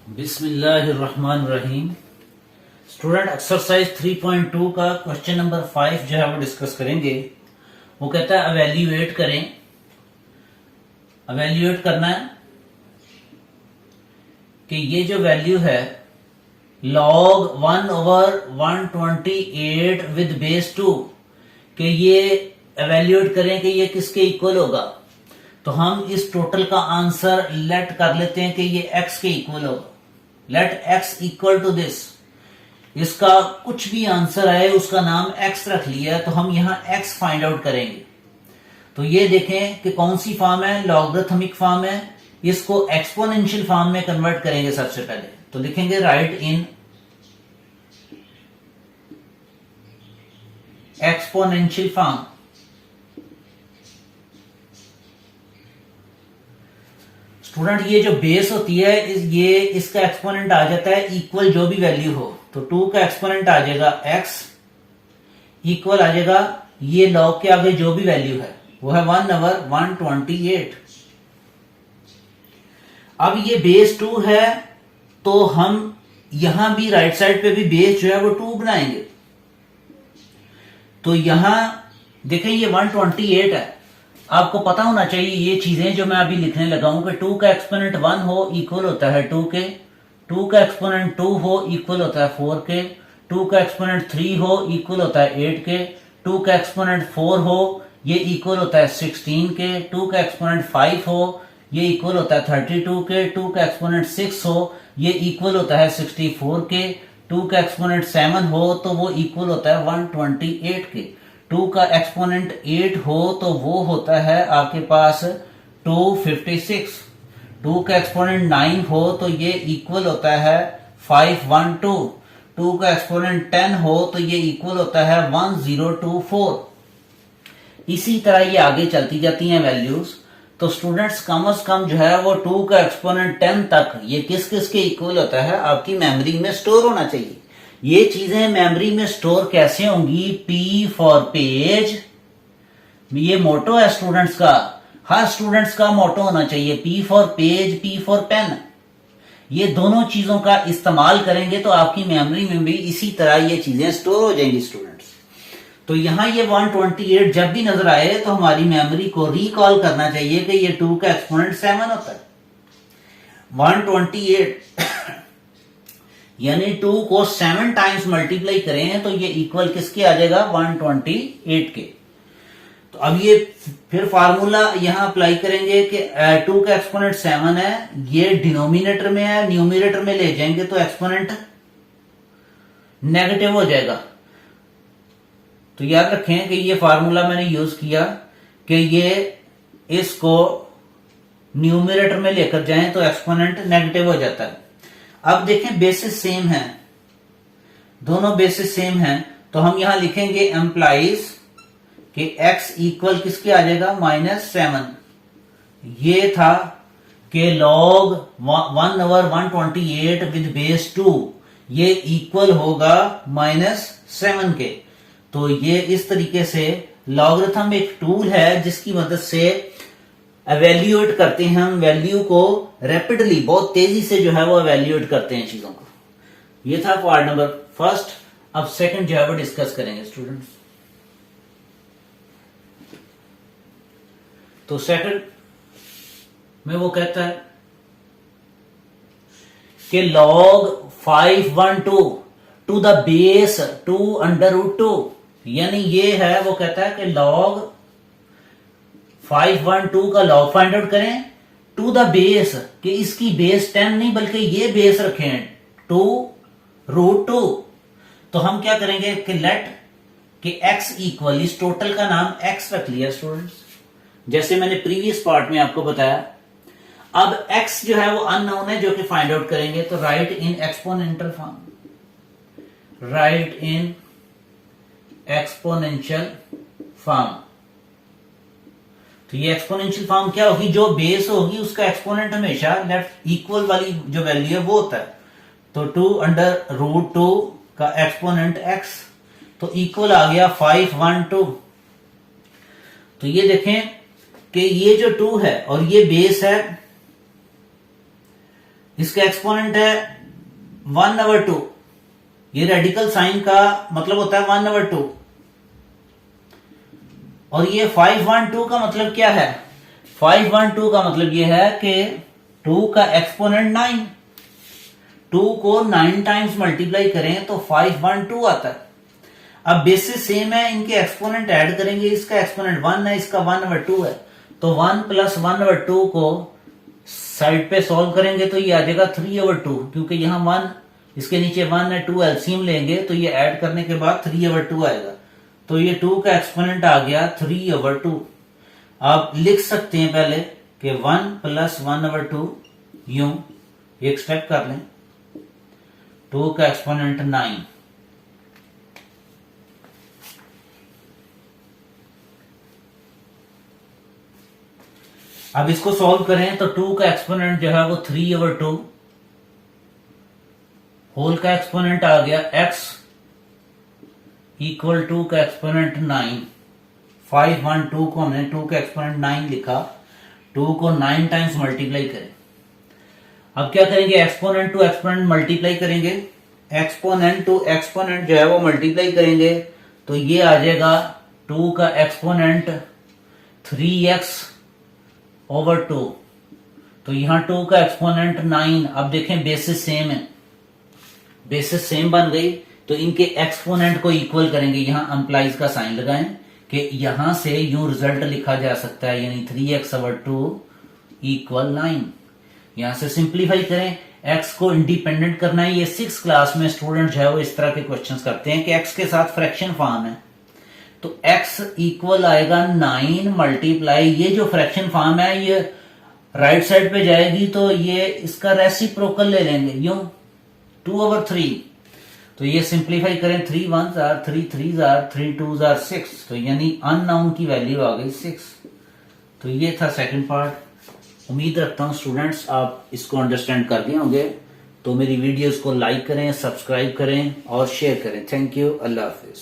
बिस्मिल्लाहिर्रहमानिर्रहीम। Student exercise 3.2 का question number 5 जो है वो डिस्कस करेंगे। वो कहता है एवेल्यूएट करें। एवेल्यूएट करना है कि ये जो वैल्यू है log 1/128 विद बेस 2 कि ये एवेल्यूएट करें कि ये किसके इक्वल होगा। तो हम इस टोटल का आंसर लेट कर लेते हैं कि ये x के इक्वल होगा। Let x equal to this. इसका कुछ भी आंसर आए उसका नाम x रख लिया है, तो हम यहां x फाइंड आउट करेंगे। तो ये देखें कि कौन सी फॉर्म है, लॉगरिथमिक फॉर्म है। इसको एक्सपोनेंशियल फॉर्म में कन्वर्ट करेंगे। सबसे पहले तो लिखेंगे right in exponential form. Student ये जो बेस होती है ये इसका एक्सपोनेंट आ जाता है इक्वल जो भी वैल्यू हो। तो 2 का एक्सपोनेंट आ जाएगा x इक्वल आ जाएगा ये लॉग के आगे जो भी वैल्यू है वो है 1/128। अब ये बेस 2 है तो हम यहां भी राइट साइड पे भी बेस जो है वो 2 बनाएंगे। तो यहां देखें ये 128 है। आपको पता होना चाहिए ये चीजें जो मैं अभी लिखने लगा हूं कि 2 का एक्सपोनेंट 1 हो इक्वल होता है 2 के, 2 का एक्सपोनेंट 2 हो इक्वल होता है 4 के, 2 का एक्सपोनेंट 3 हो इक्वल होता है 8 के, 2 का एक्सपोनेंट 4 हो ये इक्वल होता है 16 के, 2 का एक्सपोनेंट 5 हो ये इक्वल होता है 32 के, 2 का एक्सपोनेंट 6 हो ये इक्वल होता है 64 के, 2 का एक्सपोनेंट 7 हो तो वो इक्वल होता है 128 के, 2 का एक्सपोनेंट 8 हो तो वो होता है आपके पास 256, 2 का एक्सपोनेंट 9 हो तो ये इक्वल होता है 512, 2 का एक्सपोनेंट 10 हो तो ये इक्वल होता है 1024। इसी तरह ये आगे चलती जाती हैं वैल्यूज। तो स्टूडेंट्स कम से कम जो है वो 2 का एक्सपोनेंट 10 तक ये किस किस के इक्वल होता है आपकी मेमोरी में स्टोर होना चाहिए। ये चीजें मेमोरी में स्टोर कैसे होंगी, P फॉर पेज, ये मोटो है स्टूडेंट्स का, हर स्टूडेंट्स का मोटो होना चाहिए P for page, P for pen. ये दोनों चीजों का इस्तेमाल करेंगे तो आपकी मेमोरी में भी इसी तरह ये चीजें स्टोर हो जाएंगी स्टूडेंट्स। तो यहां ये 128 जब भी नजर आए तो हमारी मेमोरी को रिकॉल करना चाहिए कि ये 2 का एक्सपोनेंट 7 होता है। 128 यानी 2 को 7 टाइम्स मल्टीप्लाई करें तो ये इक्वल किसके आ जाएगा 128 के। तो अब ये फिर फार्मूला यहां अप्लाई करेंगे कि 2 का एक्सपोनेंट 7 है, ये डिनोमिनेटर में है, न्यूमिनेटर में ले जाएंगे तो एक्सपोनेंट नेगेटिव हो जाएगा। तो याद रखें कि ये फार्मूला मैंने यूज किया कि ये इसको न्यूमिनेटर में लेकर जाएं तो एक्सपोनेंट नेगेटिव हो जाता है। अब देखें बेसिस सेम है, दोनों बेसिस सेम हैं तो हम यहां लिखेंगे एम्प्लाइज कि x इक्वल किसके आ जाएगा -7। ये था कि log 1/128 विद बेस 2 ये इक्वल होगा -7 के। तो ये इस तरीके से लॉगरिथम एक टूल है जिसकी मदद से एवेल्यूएट करते हैं हम वैल्यू को, रैपिडली बहुत तेजी से जो है वो एवेल्यूएट करते हैं चीजों को। ये था पार्ट नंबर फर्स्ट। अब सेकंड जो है वो डिस्कस करेंगे स्टूडेंट्स। तो सेकंड में वो कहता है कि log 512 to the base 2 under root 2, यानी ये है वो कहता है कि log 512 का लॉग फाइंड आउट करें टू द बेस कि इसकी बेस 10 नहीं बल्कि ये बेस रखे हैं 2 रूट 2। तो हम क्या करेंगे कि लेट कि x इक्वल, इस टोटल का नाम x रख लिया स्टूडेंट्स जैसे मैंने प्रीवियस पार्ट में आपको बताया। अब x जो है वो अननोन है जो कि फाइंड आउट करेंगे। तो right in exponential form, right in exponential form. तो ये एक्सपोनेंशियल फॉर्म क्या होगी, जो बेस होगी उसका एक्सपोनेंट हमेशा लेफ्ट इक्वल वाली जो वैल्यू है वो होता है। तो 2 अंडर रूट 2 का एक्सपोनेंट x तो इक्वल आ गया 512। तो ये देखें कि ये जो 2 है और ये बेस है इसका एक्सपोनेंट है 1/2। ये रेडिकल साइन का मतलब होता है 1/2। और ये 5/2 का मतलब क्या है? 5/2 का मतलब ये है कि 2 का एक्सपोनेंट 9। 2 को 9 टाइम्स मल्टीप्लाई करें तो 5/2 आता है। अब बेसिस सेम है, इनके एक्सपोनेंट ऐड करेंगे। इसका एक्सपोनेंट 1 है, इसका 1/2 है, तो 1 + 1/2 को साइड पे सॉल्व करेंगे तो ये आ जाएगा 3/2, क्योंकि यहां 1, इसके नीचे 1 है, 2 एलसीएम लेंगे तो ये ऐड करने के बाद 3/2 आएगा। तो ये 2 का एक्सपोनेंट आ गया 3/2। आप लिख सकते हैं पहले कि 1 + 1/2 यूं, एक स्टेप कर लें। 2 का एक्सपोनेंट 9, अब इसको सॉल्व करें तो 2 का एक्सपोनेंट जो है वो 3/2, होल का एक्सपोनेंट आ गया x = 2 का एक्सपोनेंट 9। 5/2 को हमने 2 का एक्सपोनेंट 9 लिखा। 2 को 9 टाइम्स मल्टीप्लाई करें। अब क्या करेंगे? एक्सपोनेंट टू एक्सपोनेंट मल्टीप्लाई करेंगे। एक्सपोनेंट टू एक्सपोनेंट जो है वो मल्टीप्लाई करेंगे तो ये आ जाएगा 2 का एक्सपोनेंट 3x/2। तो यहां 2 का एक्सपोनेंट 9। अब देखें बेसिस सेम है, बेसिस सेम बन गई तो इनके एक्सपोनेंट को इक्वल करेंगे। यहां एम्प्लाइज का साइन लगाएं कि यहां से यूं रिजल्ट लिखा जा सकता है, यानी 3x/2 = 9। यहां से सिंप्लीफाई करें, x को इंडिपेंडेंट करना है। ये 6th क्लास में स्टूडेंट जो है वो इस तरह के क्वेश्चंस करते हैं कि x के साथ फ्रैक्शन फॉर्म है, तो x इक्वल आएगा 9 मल्टीप्लाई, ये जो फ्रैक्शन फॉर्म है ये राइट साइड पे जाएगी तो ये इसका रेसिप्रोकल ले लेंगे, यूं 2/3। तो ये सिंप्लीफाई करें, 3 1s are 3 3s are 3 2s are 6, तो यानी अननाउन की वैल्यू आ गई 6। तो ये था सेकंड पार्ट। उम्मीद रखता हूं स्टूडेंट्स आप इसको अंडरस्टैंड कर गए होंगे। तो मेरी वीडियोस को लाइक करें, सब्सक्राइब करें और शेयर करें। Thank you. Allah Hafiz.